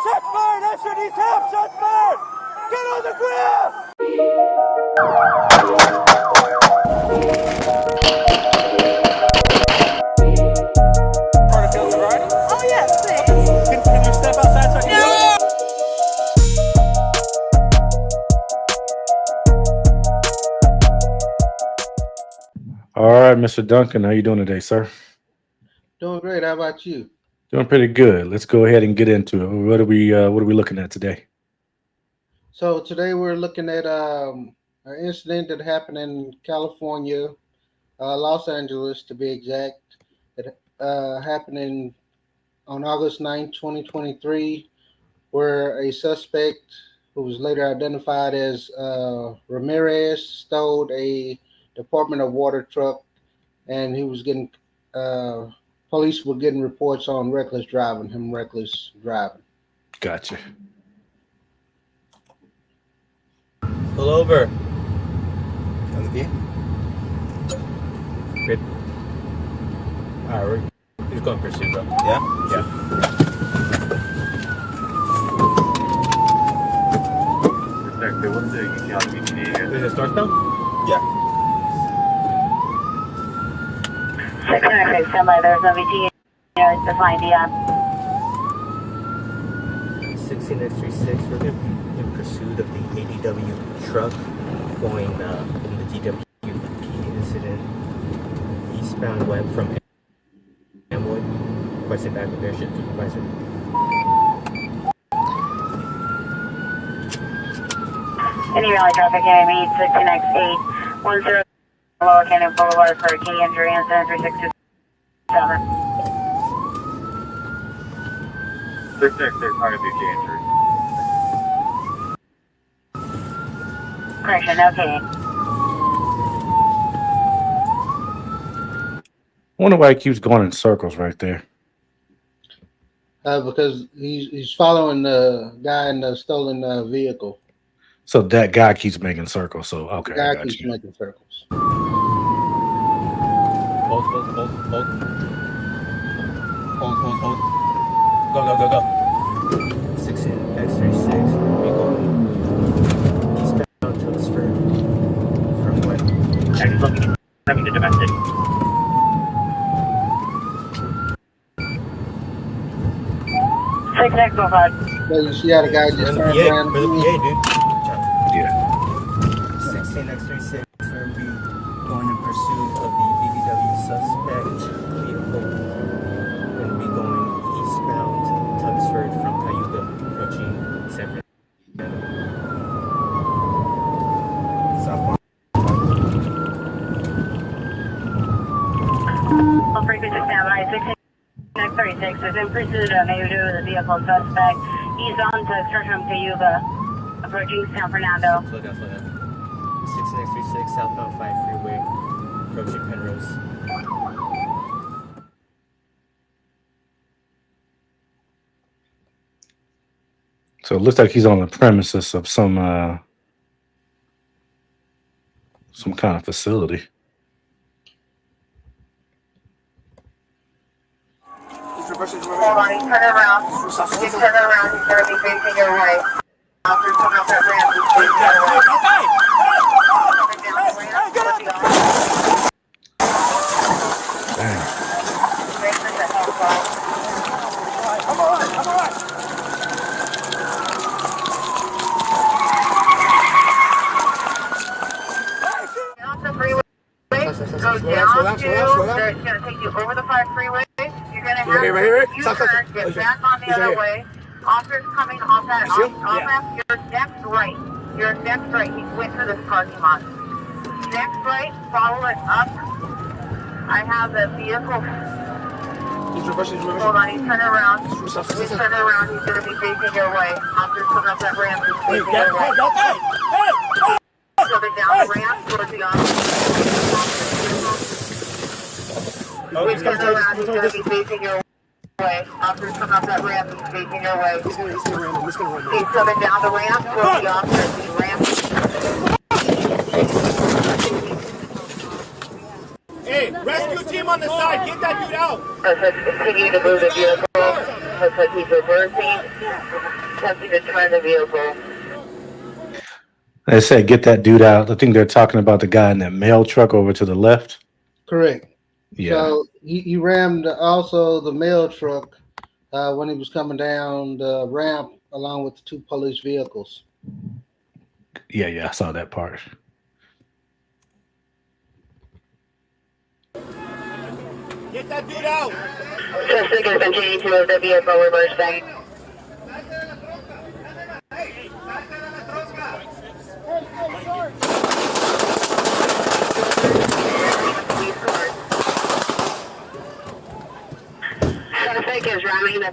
Shots fired! Usher needs help! Shots fired! Get on the ground! Oh, yes, please. Can you step outside so I can do it? All right, Mr. Duncan, how you doing today, sir? Doing great. How about you? Doing pretty good. Let's go ahead and get into it. What are we looking at today? So today we're looking at an incident that happened in California, Los Angeles to be exact. It happened on August 9, 2023, where a suspect who was later identified as Ramirez stole a Department of Water truck, and he was getting police were getting reports on reckless driving. Gotcha. Pull over. On the V? Good. All right, he's going to pursue, bro. Yeah? Yeah. Is it northbound? Yeah. 696, stand by. There's no VT. It's fine, Dion. 16X36, we're in pursuit of the ADW truck going in the DWP incident. Eastbound went from Amboy. Requested back with airship supervisor. Any rally traffic, meet 16X8, 10 Lower Canyon Boulevard for a key injury incident 3627. 666, how to be key injury? Correction, okay. I wonder why he keeps going in circles right there. Because he's following the guy in the stolen vehicle. So that guy keeps making circles. So okay, The guy I got keeps you. making circles. Hold. Hold. Go. 16X36, we're going eastbound to Spur from west. He's looking at the domestic. Six next profile. So you see how the guy just turned around? For the PA, dude. Yeah. 16X36, we're going in pursuit of the BBW suspect vehicle. Going to be going eastbound Tuxford from Cayuga, approaching San Fernando. Southbound. All frequency standby. 16X36 is in pursuit of the vehicle suspect. He's on to search from Cayuga, approaching San Fernando. Slow down. 16X36 southbound 5 freeway, approaching Penrose. So it looks like he's on the premises of some kind of facility. Hold on, he's turning around. He's turning around. He's going to be facing your right. Officers coming up that ramp. He's facing your right. Coming down the ramp. Towards the officer. Dang. Great for the help, guys. I'm all right. Down the freeway. Go down to. It's going to take you over the 5 freeway. You're going to have to U-turn, get back on the other way. Officers coming off that off-ramp. Your next right. He went through this parking lot. Next right, follow it up. I have the vehicle. Hold on, he's turning around. He's going to be facing your way. Officers coming up that ramp. He's facing your way. So they're down the ramp towards the officer. He's going to be facing your way. Officers come up that ramp. He's facing your way. He's coming down the ramp towards the officer. He's ramping. Hey, rescue team on the side. Get that dude out. Continue to move the vehicle. Looks like he's reversing. attempting to turn the vehicle. They said get that dude out. I think they're talking about the guy in that mail truck over to the left. Correct. Yeah. So he rammed also the mail truck when he was coming down the ramp along with the two police vehicles. Yeah, I saw that part. Get that dude out! Suspect is continuing to move the vehicle reversing. Suspect is ramming the.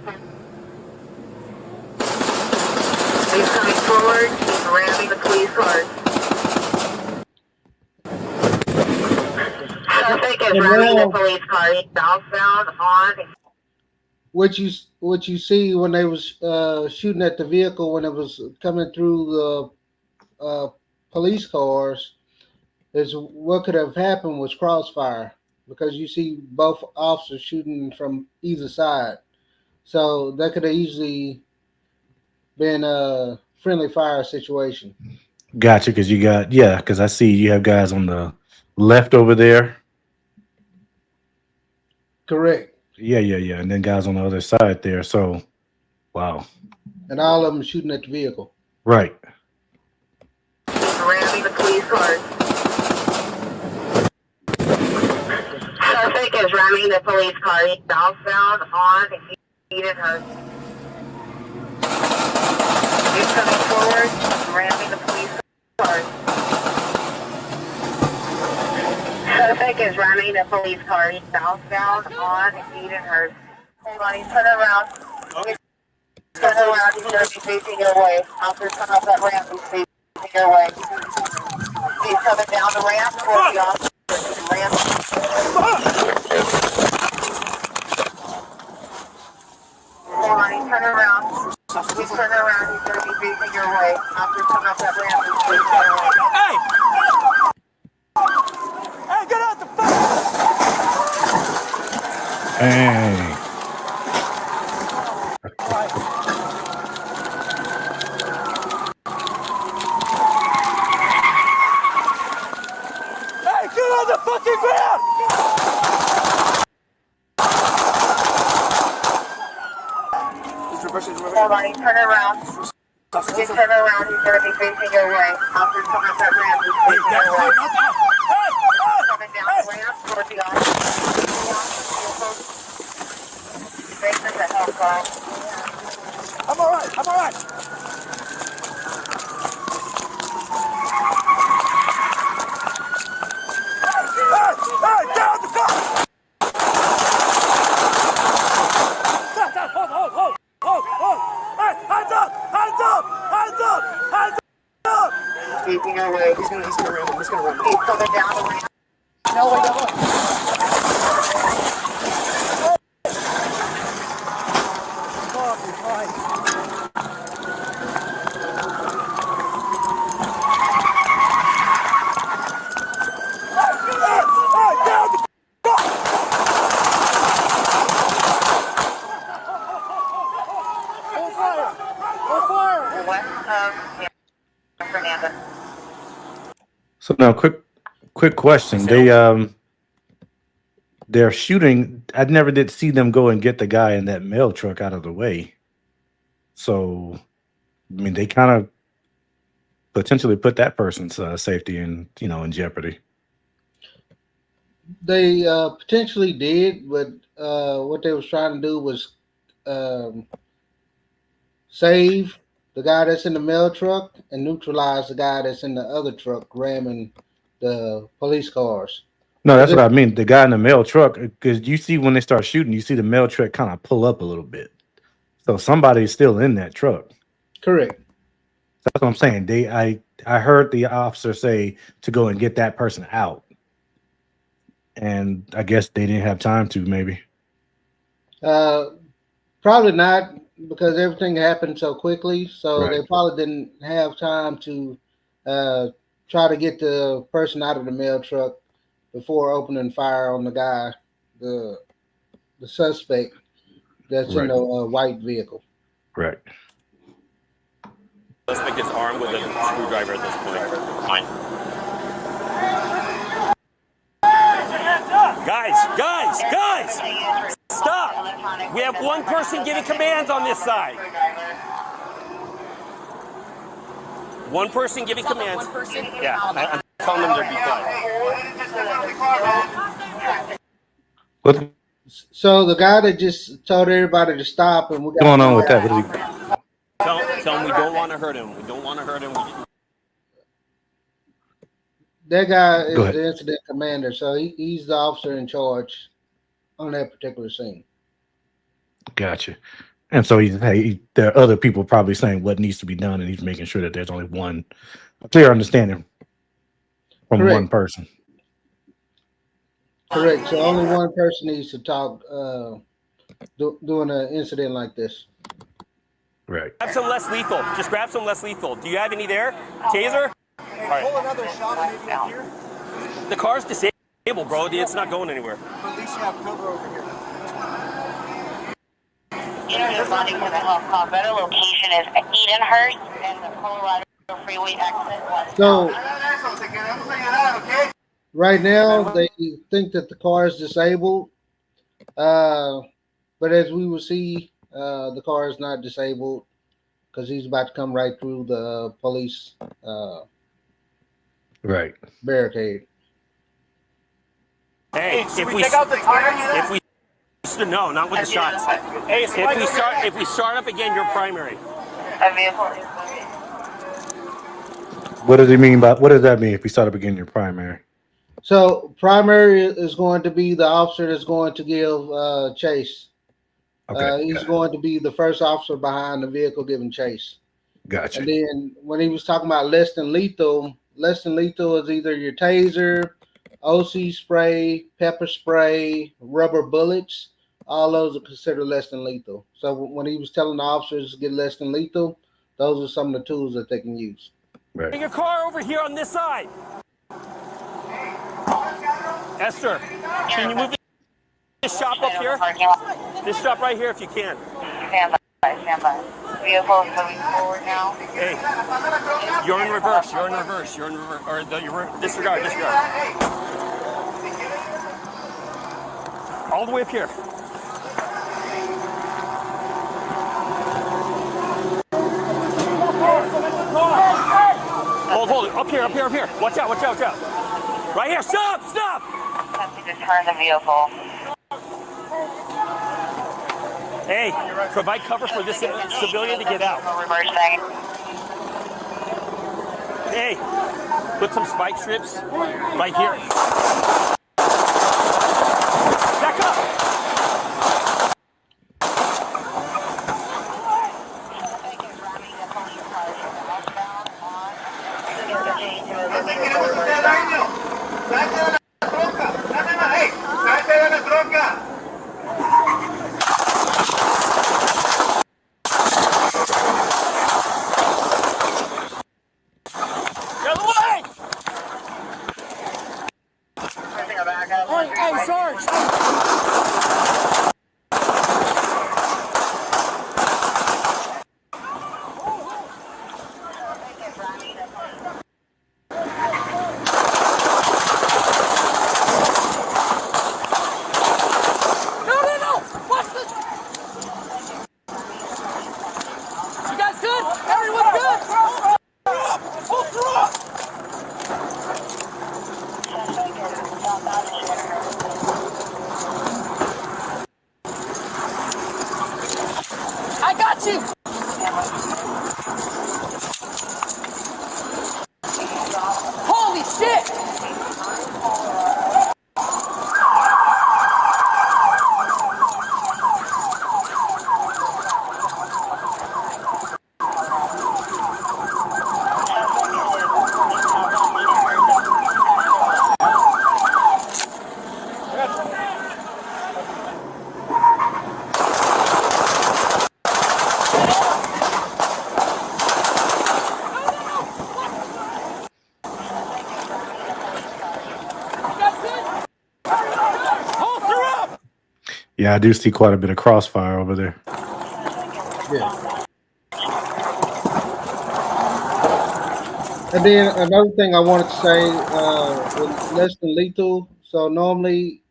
He's coming forward. He's ramming the police cars. Suspect is ramming the police car. He's southbound on. What you see when they was shooting at the vehicle when it was coming through the police cars is what could have happened was crossfire because you see both officers shooting from either side, so that could have easily been a friendly fire situation. Gotcha, because you got because I see you have guys on the left over there. Correct. Yeah, and then guys on the other side there. So, wow. And all of them shooting at the vehicle. Right. Ramming the police cars. Suspect is ramming the police car. He's southbound on Edenhurst. He's coming forward, ramming the police cars. Suspect is ramming the police car. He's southbound on Edenhurst. Hold on, he's turning around. Okay. He's turning around. He's going to be facing your way. Officer's coming up that ramp. He's facing your way. He's coming down the ramp towards the officer. Ramp. Hold on, he's turning around. He's turning around. He's going to be facing your way. Officer's coming up that ramp. He's facing your way. Hey! Hey, get out the fuck! Hey. Hey, get on the fucking ground! Hold on, he's turning around. He's turning around. He's going to be facing your way. Officer's coming up that ramp. He's facing your way. Coming down the ramp towards the officer. Thanks for the help, call. I'm alright, I'm alright! Hey, down the car! Stop, hold! Hey, hands up! Facing your way. He's gonna ram him. He's coming down the ramp. No, wait, no. Fernanda. So now, quick question. They're shooting. I never did see them go and get the guy in that mail truck out of the way. So, I mean, they kind of potentially put that person's safety in jeopardy. They potentially did, but what they was trying to do was save the guy that's in the mail truck and neutralize the guy that's in the other truck ramming the police cars. No, that's what I mean. The guy in the mail truck, because you see when they start shooting, you see the mail truck kind of pull up a little bit. So somebody's still in that truck. Correct. That's what I'm saying. I heard the officer say to go and get that person out. And I guess they didn't have time to, maybe. Probably not, because everything happened so quickly. So Right. they probably didn't have time to try to get the person out of the mail truck before opening fire on the guy, the suspect that's in the white vehicle. Right. his arm with a screwdriver at this point. Fine. Guys! Stop! We have one person giving commands on this side. One person giving commands. One person? Yeah, I'm telling them to be quiet. So the guy that just told everybody to stop, and we got going on with that? Tell him we don't want to hurt him. We don't want to hurt him. That guy is the incident commander, so he's the officer in charge on that particular scene. Gotcha. And so there are other people probably saying what needs to be done, and he's making sure that there's only one clear understanding from one person. Correct. So only one person needs to talk doing an incident like this. Right. Grab some less lethal. Just grab some less lethal. Do you have any there? Taser? All right. Pull another shot maybe up here. The car's disabled, bro. It's not going anywhere. At least you have cover over here. Responding to the health better location is Edenhurst and the Colorado Freeway exit. So right now they think that the car is disabled, but as we will see, the car is not disabled because he's about to come right through the police barricade. Hey, if we take out the tire, no, not with the shots. Hey, if we start up again, you're primary. What does he mean by? What does that mean? If we start up again, you're primary. So primary is going to be the officer that's going to give chase. Okay. He's going to be the first officer behind the vehicle giving chase. Gotcha. And then when he was talking about less than lethal is either your taser, OC spray, pepper spray, rubber bullets. All those are considered less than lethal. So when he was telling the officers to get less than lethal, those are some of the tools that they can use. Right. Bring your car over here on this side. Esther, can you move this shop up here? This shop right here if you can. Stand by. Vehicle moving forward now. Hey, you're in reverse. Or disregard. All the way up here. Hold it. Up here. Watch out. Right here. Stop. Have to turn the vehicle. Hey, provide cover for this civilian to get out. Hey, put some spike strips right here. Back up. Hey, Sarge. No. Watch this. You guys good? Everyone good? Pull through. I got you. Holy shit. Yeah, I do see quite a bit of crossfire over there. Yeah. And then another thing I wanted to say with less than lethal. So normally,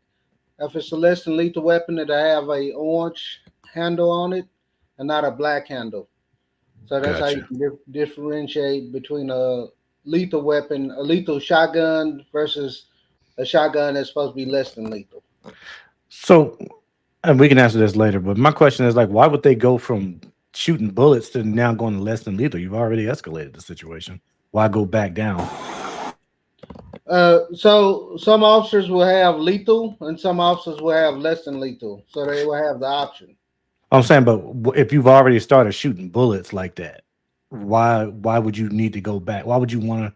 if it's a less than lethal weapon, it'll have a orange handle on it and not a black handle. So that's how you Gotcha. can differentiate between a lethal weapon, a lethal shotgun versus a shotgun that's supposed to be less than lethal. So, and we can answer this later, but my question is like, why would they go from shooting bullets to now going to less than lethal? You've already escalated the situation. Why go back down? So some officers will have lethal, and some officers will have less than lethal. So they will have the option I'm saying, but if you've already started shooting bullets like that, why would you need to go back? Why would you want to?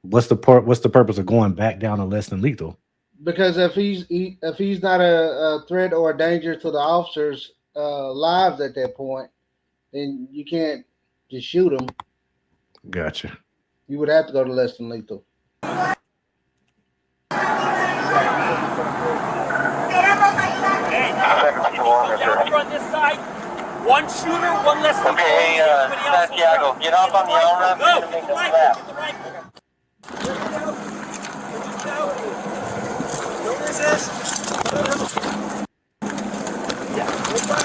What's the purpose of going back down to less than lethal? because if he's not a threat or a danger to the officers' lives at that point, then you can't just shoot him. Gotcha. You would have to go to less than lethal. Hey, down over on this side. One shooter, one less than Okay, Santiago, get off on the on-ramp. You're gonna make a left.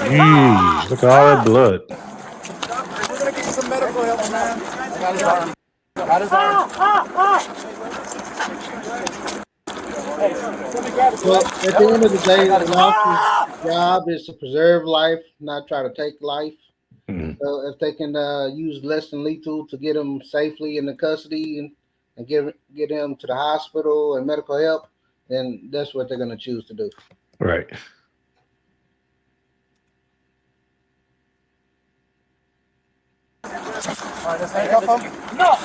Jeez, look at all that blood. We're gonna get you some medical help, man. Got his arm. Got his arm. Well, at the end of the day, an officer's job is to preserve life, not try to take life. Mhm. So if they can use less than lethal to get him safely in the custody and get him to the hospital and medical help, then that's what they're going to choose to do. Right. All right, let's handcuff him. No!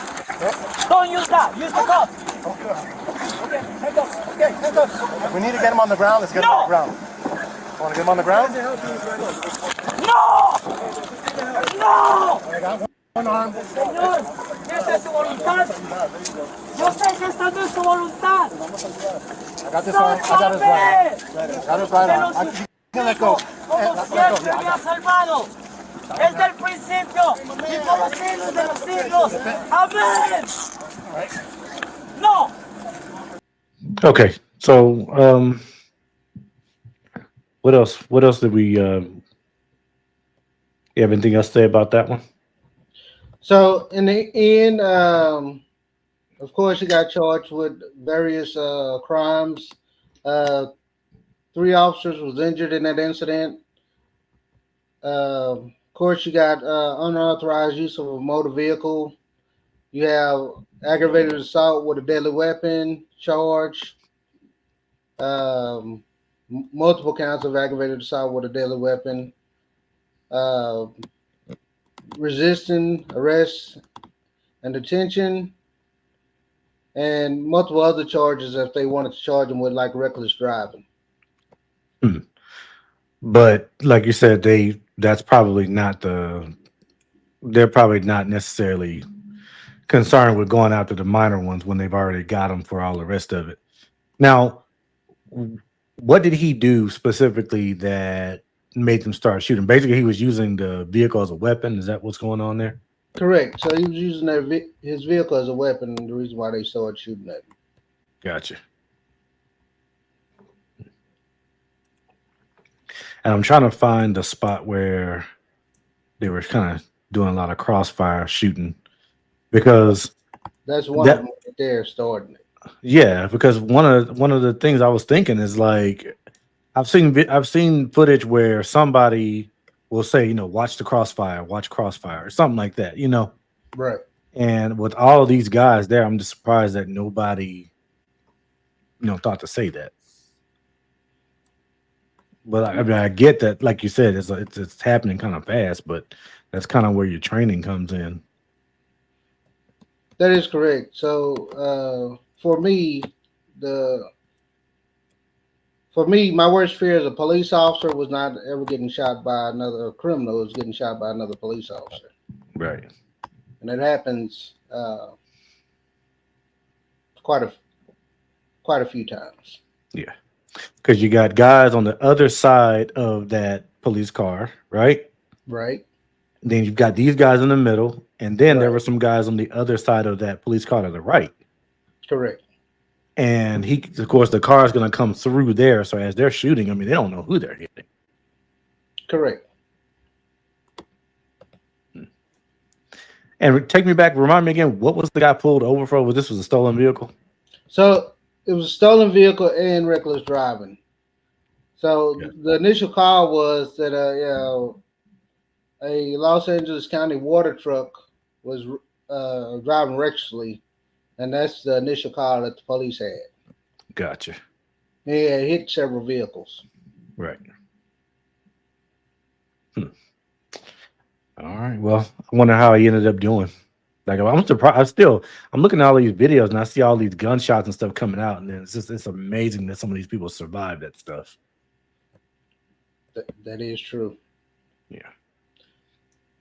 Don't use that. Use the cuff. Okay, handcuffs. Okay, handcuffs. If we need to get him on the ground, let's get him on the ground. Want to get him on the ground? No! No! I got one arm. Señor, esa es su voluntad. Yo sé que esta no es su voluntad. I got this arm. I got his right arm. Got his right arm. You can let go. Como Let siempre go. me ha salvado. Desde el principio y por los siglos de los siglos. Amén. No. Okay. So, what else? What else did we? You have anything else to say about that one? So in the end, of course, he got charged with various crimes. 3 officers was injured in that incident. Of course, you got unauthorized use of a motor vehicle. You have aggravated assault with a deadly weapon charge. Multiple counts of aggravated assault with a deadly weapon. Resisting arrest and detention, and multiple other charges if they wanted to charge him with like reckless driving. But like you said, that's probably not they're probably not necessarily concerned with going after the minor ones when they've already got them for all the rest of it. Now, what did he do specifically that made them start shooting? Basically, he was using the vehicle as a weapon. Is that what's going on there? Correct. So he was using his vehicle as a weapon. The reason why they started shooting at him. Gotcha. And I'm trying to find the spot where they were kind of doing a lot of crossfire shooting, because That's one of them right there starting it. yeah, because one of the things I was thinking is like I've seen footage where somebody will say, watch the crossfire, or something like that, Right. And with all of these guys there, I'm just surprised that nobody, thought to say that. But I mean, I get that, like you said, it's happening kind of fast, but that's kind of where your training comes in. That is correct. So for me, my worst fear as a police officer was not ever getting shot by another criminal. It was getting shot by another police officer. Right. And it happens quite a few times. Yeah. Because you got guys on the other side of that police car, right? Right. Then you've got these guys in the middle, and then there Right. were some guys on the other side of that police car to the right. Correct. And of course, the car is going to come through there. So as they're shooting, I mean, they don't know who they're hitting. Correct. And take me back, remind me again, what was the guy pulled over for? Was this a stolen vehicle? So it was a stolen vehicle and reckless driving. So the initial call was that a Los Angeles County water truck was driving recklessly, and that's the initial call that the police had. Gotcha. He had hit several vehicles. Right. All right. Well, I wonder how he ended up doing. Like, I'm surprised. I'm looking at all these videos and I see all these gunshots and stuff coming out, and then it's amazing that some of these people survived that stuff. That is true. Yeah.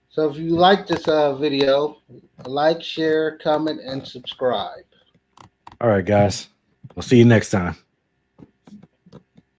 So if you like this video, like, share, comment, and subscribe. All right, guys. We'll see you next time.